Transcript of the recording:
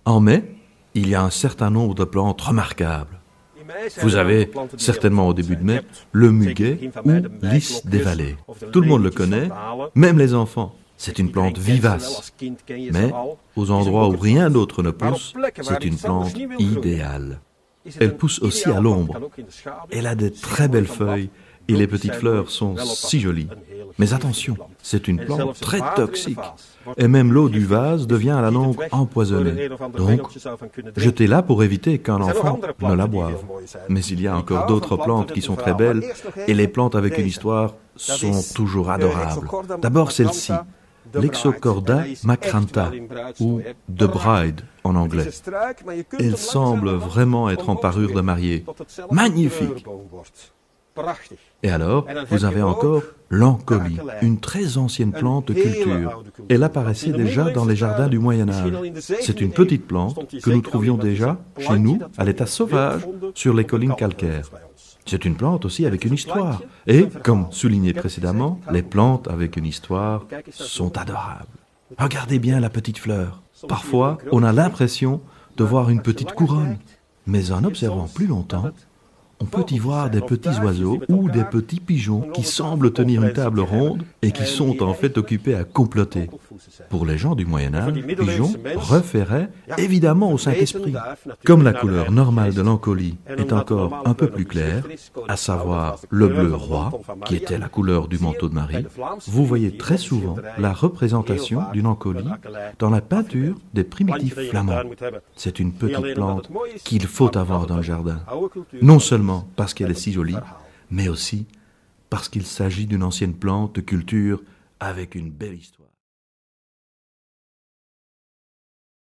En mai, il y a un certain nombre de plantes remarquables. Vous avez certainement au début de mai le muguet ou lys des vallées. Tout le monde le connaît, même les enfants. C'est une plante vivace, mais aux endroits où rien d'autre ne pousse, c'est une plante idéale. Elle pousse aussi à l'ombre. Elle a de très belles feuilles et les petites fleurs sont si jolies. Mais attention, c'est une plante très toxique. Et même l'eau du vase devient à la longue empoisonnée. Donc, jetez-la pour éviter qu'un enfant ne la boive. Mais il y a encore d'autres plantes qui sont très belles et les plantes avec une histoire sont toujours adorables. D'abord celle-ci, l'Exocorda macrantha, ou The Bride en anglais. Elle semble vraiment être en parure de mariée. Magnifique! Et alors, vous avez encore l'Ancolie, une très ancienne plante de culture. Elle apparaissait déjà dans les jardins du Moyen-Âge. C'est une petite plante que nous trouvions déjà chez nous à l'état sauvage sur les collines calcaires. C'est une plante aussi avec une histoire. Et, comme souligné précédemment, les plantes avec une histoire sont adorables. Regardez bien la petite fleur. Parfois, on a l'impression de voir une petite couronne. Mais en observant plus longtemps, on peut y voir des petits oiseaux ou des petits pigeons qui semblent tenir une table ronde et qui sont en fait occupés à comploter. Pour les gens du Moyen-Âge, pigeon référait évidemment au Saint-Esprit. Comme la couleur normale de l'Ancolie est encore un peu plus claire, à savoir le bleu roi, qui était la couleur du manteau de Marie, vous voyez très souvent la représentation d'une Ancolie dans la peinture des primitifs flamands. C'est une petite plante qu'il faut avoir dans le jardin. Non seulement parce qu'elle est si jolie, mais aussi parce qu'il s'agit d'une ancienne plante de culture avec une belle histoire.